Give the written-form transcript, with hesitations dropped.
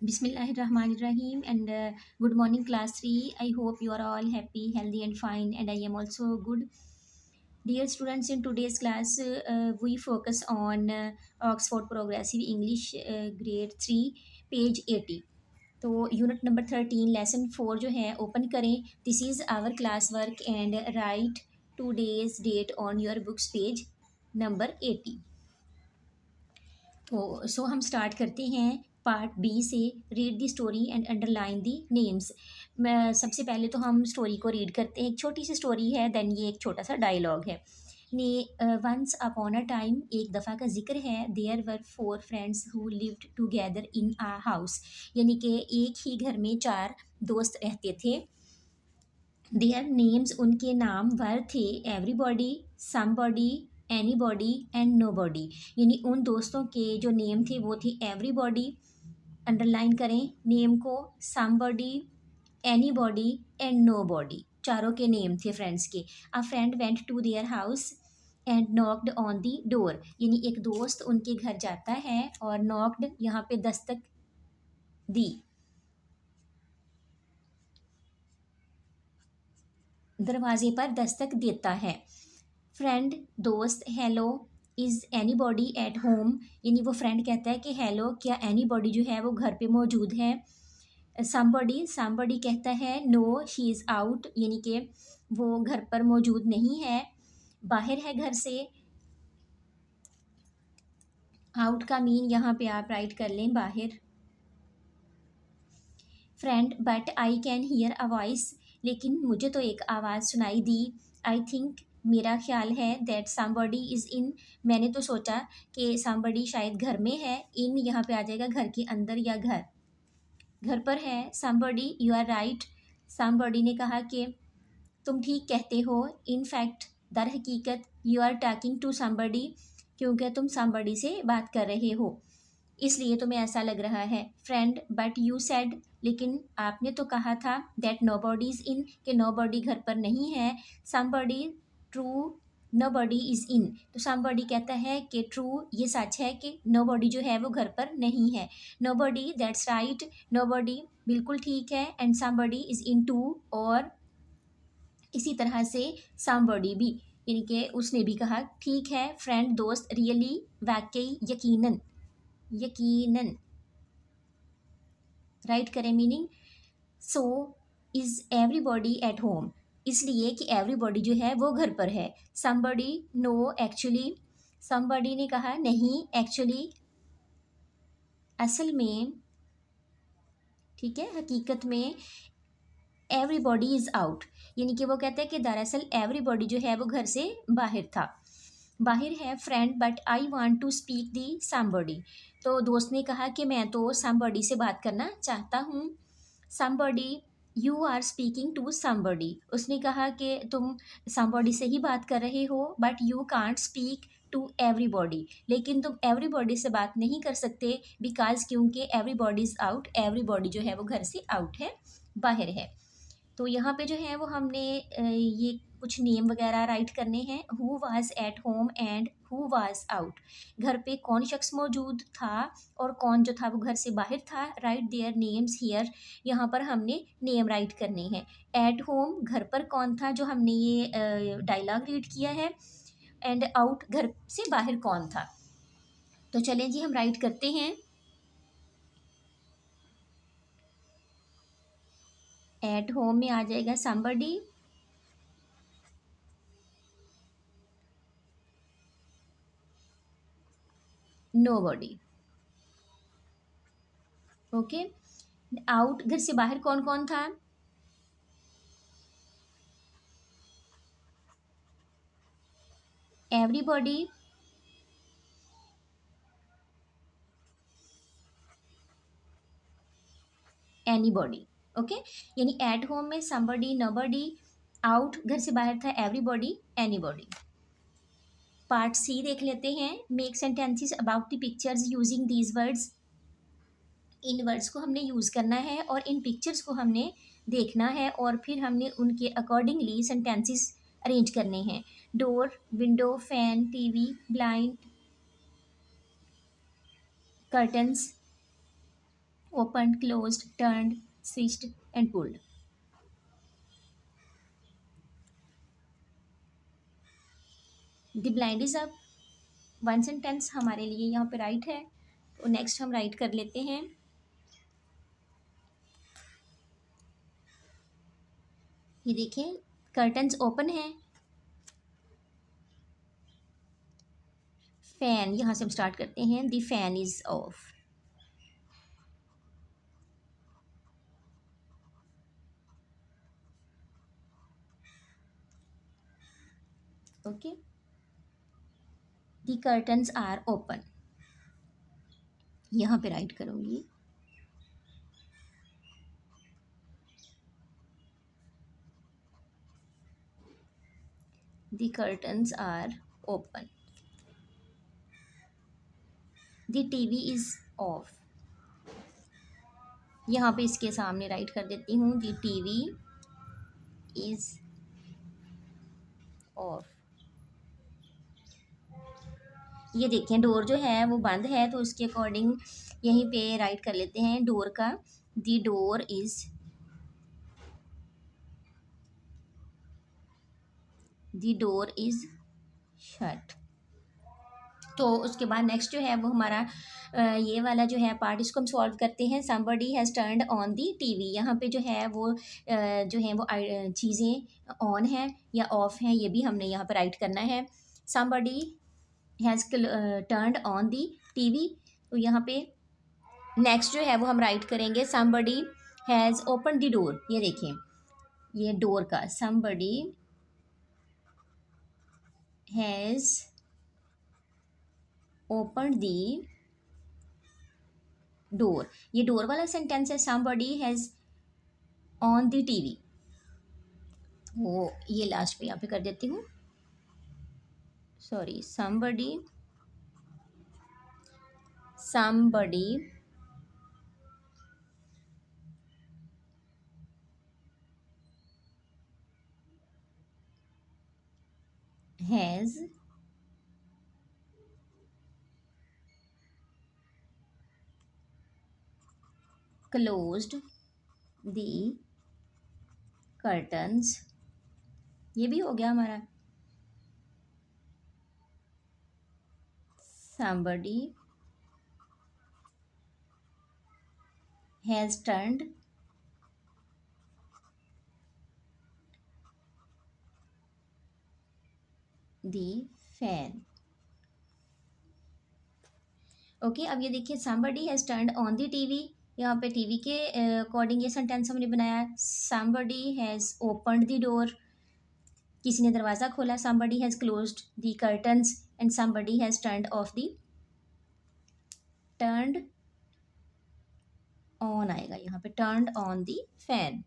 Bismillahirrahmanirrahim and good morning class 3. I hope you are all happy, healthy and fine and I am also good. Dear students, in today's class we focus on Oxford Progressive English grade 3 page 80. तो unit number 13 lesson 4 जो है open करें. This is our class work and write today's date on your books page number 80. तो so हम start करते हैं part B से. Read the story and underline the names. सबसे पहले तो हम स्टोरी को रीड करते हैं. एक छोटी सी स्टोरी है, देन ये एक छोटा सा डायलॉग है. ने वंस अपॉन अ टाइम, एक दफ़ा का जिक्र है. There were 4 friends who lived together in a house. यानी कि एक ही घर में 4 दोस्त रहते थे. देयर नेम्स, उनके नाम वर थे everybody, somebody, anybody and nobody. यानी उन दोस्तों के जो नेम थे वो थी एवरीबॉडी, अंडरलाइन करें नेम को, समबॉडी, एनीबॉडी एंड नोबॉडी. चारों के नेम थे फ्रेंड्स के. A friend went to their house and knocked on the door. यानी एक दोस्त उनके घर जाता है और नॉक्ड यहाँ पे दस्तक दी, दरवाजे पर दस्तक देता है. फ्रेंड दोस्त, hello, is any body at home. यानी वो फ्रेंड कहता है कि हेलो, क्या एनी बॉडी जो है वो घर पे मौजूद है. समबॉडी कहता है नो शी इज़ आउट. यानी कि वो घर पर मौजूद नहीं है, बाहर है घर से. आउट का मीन यहाँ पे आप राइट कर लें बाहर. Friend, but I can hear a voice. लेकिन मुझे तो एक आवाज़ सुनाई दी. आई थिंक, मेरा ख्याल है. दैट समबडी इज़ इन. मैंने तो सोचा कि समबडी शायद घर में है. इन यहाँ पे आ जाएगा घर के अंदर या घर पर है. Somebody, you are right. Somebody ने कहा कि तुम ठीक कहते हो. इन फैक्ट, दर हकीकत, you are talking to somebody. क्योंकि तुम समबडी से बात कर रहे हो, इसलिए तुम्हें ऐसा लग रहा है. Friend, but you said. लेकिन आपने तो कहा था. That nobody is in, कि नो बॉडी घर पर नहीं है. Somebody, true, nobody is in. तो समबडी कहता है कि ट्रू, ये सच है कि नो बॉडी जो है वो घर पर नहीं है. Nobody, that's right. Nobody बिल्कुल ठीक है. And somebody is in too. और इसी तरह से समबडी भी, यानी कि उसने भी कहा ठीक है. फ्रेंड दोस्त, रियली वाकई, यकीनन, यकीनन राइट करें meaning. So is everybody at home. इसलिए कि एवरीबॉडी जो है वो घर पर है. Somebody, no actually. समबडी ने कहा नहीं एक्चुअली, असल में, ठीक है, हकीकत में. Everybody is out. यानी कि वो कहते हैं कि दरअसल एवरीबॉडी जो है वो घर से बाहर था, बाहर है. Friend, but I want to speak the somebody. तो दोस्त ने कहा कि मैं तो समबडी से बात करना चाहता हूँ. Somebody, you are speaking to somebody. उसने कहा कि तुम समबडी से ही बात कर रहे हो. But you can't speak to everybody. लेकिन तुम एवरीबॉडी से बात नहीं कर सकते. बिकॉज, क्योंकि एवरीबॉडी इज़ आउट. एवरीबॉडी जो है वो घर से आउट है, बाहर है. तो यहाँ पे जो है वो हमने ये कुछ नेम वगैरह राइट करने हैं. Who was at home and who was out. घर पे कौन शख्स मौजूद था और कौन जो था वो घर से बाहर था. Right their names here. यहाँ पर हमने नेम राइट करने हैं. एट होम, घर पर कौन था, जो हमने ये डायलॉग रीड किया है. एंड आउट, घर से बाहर कौन था. तो चलें जी हम राइट करते हैं. एट होम में आ जाएगा समबडी, नोबडी. ओके. आउट, घर से बाहर कौन कौन था. Everybody, anybody. ओके. यानी एट होम में समबडी, नोबडी. आउट, घर से बाहर था एवरीबॉडी, एनीबॉडी. पार्ट सी देख लेते हैं. Make sentences about the pictures using these words. In words को हमने यूज़ करना है और इन पिक्चर्स को हमने देखना है और फिर हमने उनके अकॉर्डिंगली सेंटेंसेस अरेंज करने हैं. Door, window, fan, TV, blind, curtains, opened, closed, turned, switched and pulled. The blind is up. One sentence हमारे लिए यहाँ पे राइट है, तो नेक्स्ट हम राइट कर लेते हैं। ये देखें, कर्टन्स ओपन है। फैन, यहाँ से हम स्टार्ट करते हैं। The fan is off. Okay, the curtains are open, यहाँ पे राइट करूँगी। The curtains are open. The TV is off, यहाँ पे इसके सामने राइट कर देती हूँ। The TV is off. ये देखें, डोर जो है वो बंद है, तो उसके अकॉर्डिंग यहीं पे राइट कर लेते हैं डोर का। The door is, the door is shut. तो उसके बाद नेक्स्ट जो है वो हमारा ये वाला जो है पार्ट, इसको हम सॉल्व करते हैं। Somebody has turned on the TV, यहाँ पे जो है वो जो है वो चीज़ें ऑन है या ऑफ हैं, ये भी हमने यहाँ पर राइट करना है। Somebody has turned on the TV, तो यहाँ पे नेक्स्ट जो है वो हम राइट करेंगे somebody has open the door. ये देखें, ये डोर का, somebody has open the door, ये डोर वाला सेंटेंस है। Somebody has on the TV, वो ये लास्ट पे यहाँ पे कर देती हूँ, sorry. Somebody has closed the curtains, ये भी हो गया हमारा। somebody has turned the fan। Okay, अब ये देखिए, somebody has turned on the TV, यहाँ पे टीवी के अकॉर्डिंग ये सेंटेंस हमने बनाया। somebody has opened the door, किसी ने दरवाज़ा खोला। somebody has closed the curtains and somebody has turned on आएगा यहाँ पे, turned on the fan।